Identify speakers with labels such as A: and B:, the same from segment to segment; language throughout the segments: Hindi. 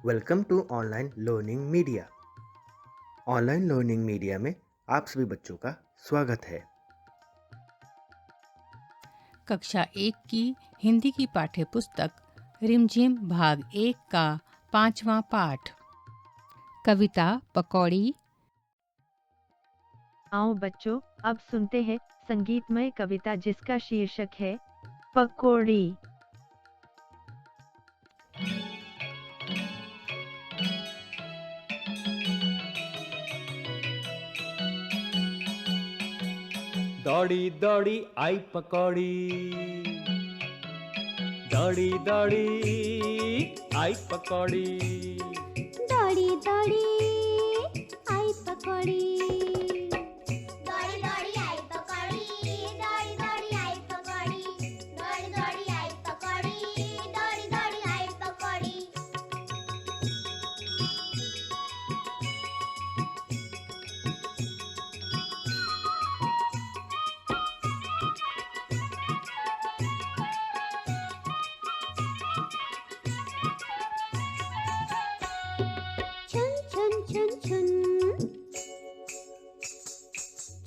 A: Welcome to online learning media. Online learning media में आप सभी बच्चों का स्वागत है।
B: कक्षा 1 की हिंदी की पाठ्य पुस्तक रिमझिम भाग 1 का 5वां पाठ। कविता पकौड़ी।
C: आओ बच्चों, अब सुनते हैं संगीतमय कविता जिसका शीर्षक है पकौड़ी।
D: दौड़ी दौड़ी आई पकौड़ी, दौड़ी दौड़ी आई पकौड़ी,
E: दौड़ी दौड़ी आई पकौड़ी, दौड़ी दौड़ी आई पकौड़ी, दौड़ी दौड़ी आई पकौड़ी, दौड़ी दौड़ी आई पकौड़ी, दौड़ी दौड़ी आई पकौड़ी। छुन छुन छुन छुन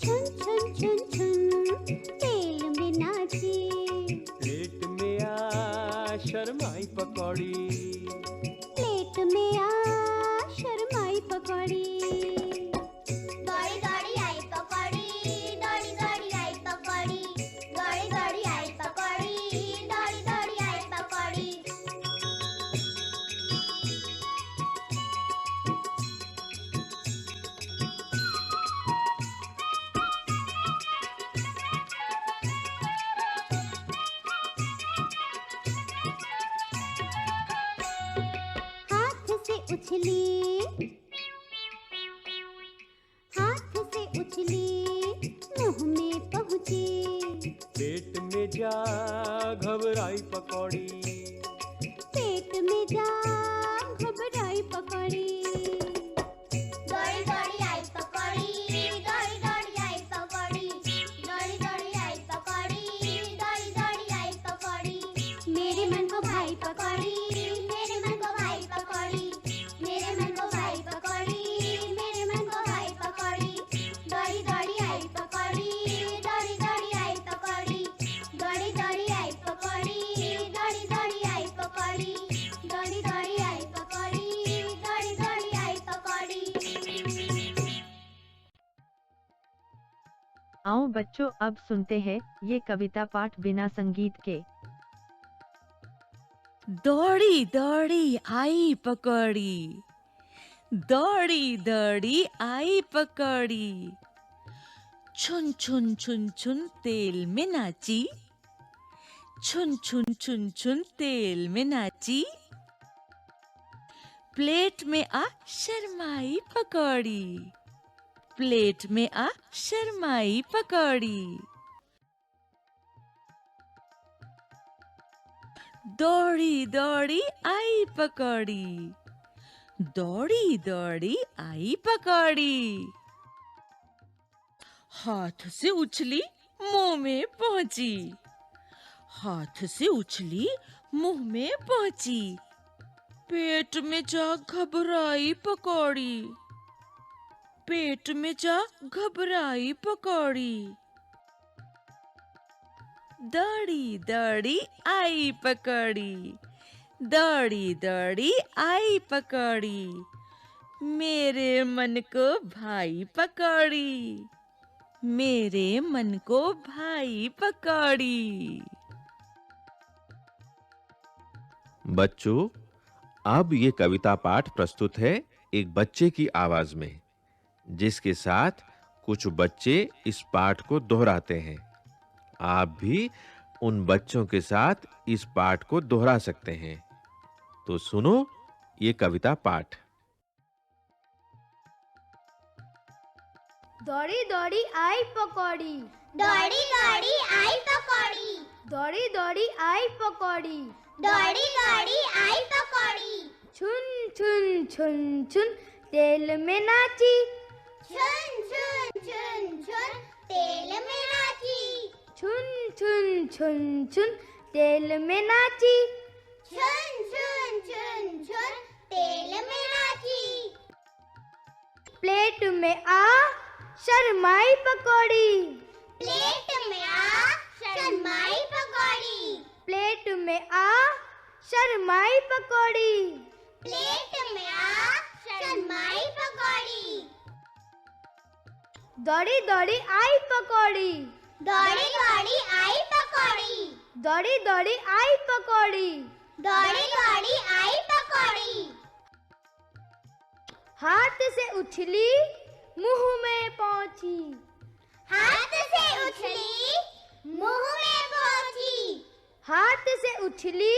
E: छुन छुन छुन छुन तेल में नाची,
D: प्लेट में आ शर्माई पकौड़ी,
E: प्लेट में आ शर्माई पकौड़ी, दौड़ी दौड़ी आई पकौड़ी, दौड़ी दौड़ी आई पकौड़ी, दौड़ी दौड़ी आई पकौड़ी, दौड़ी दौड़ी आई पकौड़ी। हाथ से उछली, हाथ से उछली मुंह में पहुंची,
D: पेट में जा घबराई पकौड़ी,
E: पेट में जा घबराई पकौड़ी, दौड़ी दौड़ी आई पकौड़ी, दौड़ी दौड़ी आई पकौड़ी, दौड़ी दौड़ी आई पकौड़ी, दौड़ी दौड़ी आई पकौड़ी। मेरे मन को भाई पकौड़ी, मेरे मन को भाई पकौड़ी, मेरे मन को भाई पकौड़ी, मेरे मन को भाई पकौड़ी, दौड़ी दौड़ी आई पकौड़ी, दौड़ी दौड़ी आई पकौड़ी, दौड़ी दौड़ी आई पकौड़ी, दौड़ी दौड़ी आई पकौड़ी, दौड़ी दौड़ी आई पकौड़ी, दौड़ी दौड़ी आई पकौड़ी।
C: आओ बच्चों, अब सुनते हैं ये कविता पाठ बिना संगीत के।
B: दौड़ी दौड़ी आई पकौड़ी, दौड़ी दौड़ी आई पकौड़ी, छुन छुन छुन छुन तेल में नाची, छुन छुन छुन छुन तेल में नाची, प्लेट में आ शर्माई पकौड़ी, प्लेट में आ शर्माई पकौड़ी, दौड़ी दौड़ी आई पकौड़ी, दौड़ी दौड़ी आई पकौड़ी, हाथ से उछली मुंह में पहुंची, हाथ से उछली मुंह में पहुंची, पेट में जा घबराई पकौड़ी, पेट में जा घबराई पकौड़ी, दौड़ी दौड़ी आई पकौड़ी, दौड़ी दौड़ी आई पकौड़ी, मेरे मन को भाई पकौड़ी, मेरे मन को भाई पकौड़ी।
F: बच्चों, अब ये कविता पाठ प्रस्तुत है एक बच्चे की आवाज में, जिसके साथ कुछ बच्चे इस पाठ को दोहराते हैं। आप भी उन बच्चों के साथ इस पाठ को दोहरा सकते हैं। तो सुनो ये कविता पाठ।
G: दौड़ी दौड़ी आई पकौड़ी,
E: दौड़ी दौड़ी आई पकौड़ी,
G: दौड़ी दौड़ी आई पकौड़ी,
E: दौड़ी दौड़ी आई पकौड़ी,
G: छुन छुन छुन छुन तेल में नाची,
E: छुन छुन छुन छुन तेल में नाची,
G: छुन छुन छुन छुन तेल में नाची,
E: छुन छुन छुन छुन तेल
G: प्लेट में आ शर्माई पकौड़ी।
E: प्लेट में आ शर्माई पकौड़ी।
G: प्लेट में आ शर्माई पकौड़ी।
E: प्लेट में आ शर्माई पकौड़ी।
G: दौड़ी दौड़ी आई पकौड़ी।
E: दौड़ी दौड़ी आई पकौड़ी।
G: दौड़ी दौड़ी आई पकौड़ी।
E: दौड़ी दौड़ी आई पकौड़ी।
G: हाथ से उछली मुंह में पहुंची।
E: हाथ से उछली मुंह में पहुंची।
G: हाथ से उछली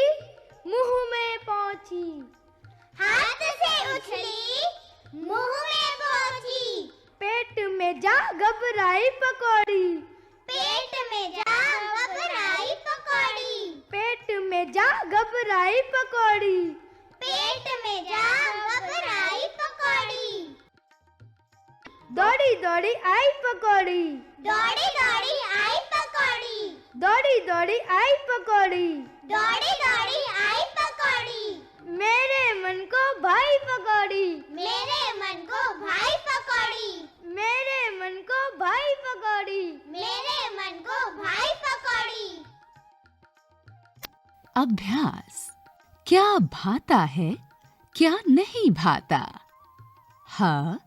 G: मुंह में पहुंची।
E: हाथ से उछली मुंह में पहुंची।
G: पेट में जा घबराई पकौड़ी।
E: पेट में जा घबराई पकौड़ी।
G: पेट में जा घबराई पकौड़ी।
E: पेट में जा घबराई पकौड़ी।
G: दौड़ी दौड़ी आई पकौड़ी।
E: दौड़ी दौड़ी आई पकौड़ी।
G: दौड़ी दौड़ी आई पकौड़ी।
E: दौड़ी दौड़ी आई पकौड़ी।
G: मेरे मन को भाई पकौड़ी।
E: मेरे मन को भाई पकौड़ी।
G: मेरे मन को भाई पकौड़ी।
E: मेरे मन को भाई पकौड़ी।
B: अभ्यास। क्या भाता है, क्या नहीं भाता? ह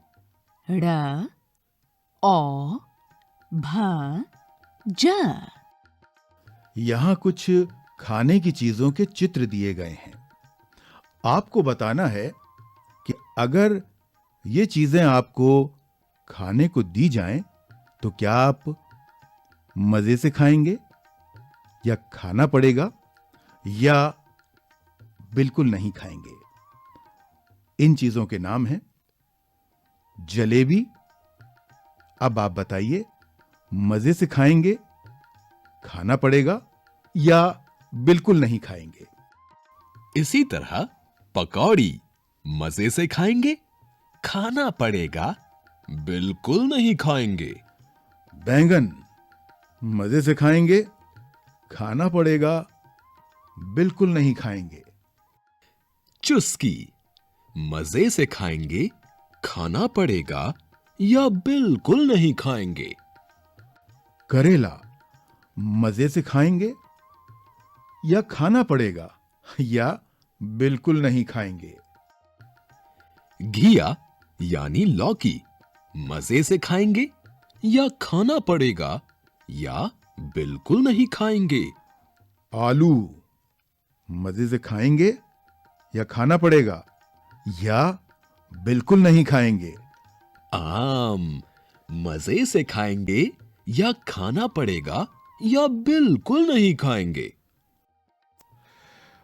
B: ड़ औ भ ज।
H: यहाँ कुछ खाने की चीजों के चित्र दिए गए हैं। आपको बताना है कि अगर ये चीजें आपको खाने को दी जाएं, तो क्या आप मजे से खाएंगे, या खाना पड़ेगा, या बिल्कुल नहीं खाएंगे। इन चीजों के नाम हैं जलेबी। अब आप बताइए, मजे से खाएंगे, खाना पड़ेगा, या बिल्कुल नहीं खाएंगे।
I: इसी तरह पकौड़ी मजे से खाएंगे, खाना पड़ेगा, बिल्कुल नहीं खाएंगे।
H: बैंगन मजे से खाएंगे, खाना पड़ेगा, बिल्कुल नहीं खाएंगे।
I: चुस्की मजे से खाएंगे, खाना पड़ेगा, या बिल्कुल नहीं खाएंगे।
H: करेला मजे से खाएंगे, या खाना पड़ेगा, या बिल्कुल नहीं खाएंगे।
I: घिया यानी लौकी मजे से खाएंगे, या खाना पड़ेगा, या बिल्कुल नहीं खाएंगे।
H: आलू मजे से खाएंगे, या खाना पड़ेगा, या बिल्कुल नहीं खाएंगे।
I: आम मजे से खाएंगे, या खाना पड़ेगा, या बिल्कुल नहीं खाएंगे।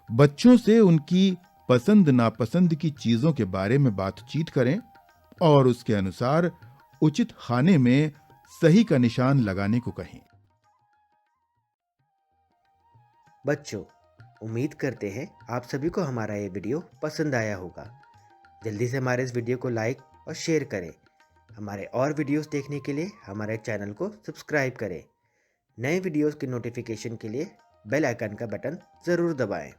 H: बच्चों से उनकी पसंद नापसंद की चीजों के बारे में बातचीत करें और उसके अनुसार उचित खाने में सही का निशान लगाने को कहें।
A: बच्चों, उम्मीद करते हैं आप सभी को हमारा ये वीडियो पसंद आया होगा। जल्दी से हमारे इस वीडियो को लाइक और शेयर करें। हमारे और वीडियोस देखने के लिए हमारे चैनल को सब्सक्राइब करें। नए वीडियोस की नोटिफिकेशन के लिए बेल आइकन का बटन ज़रूर दबाएं।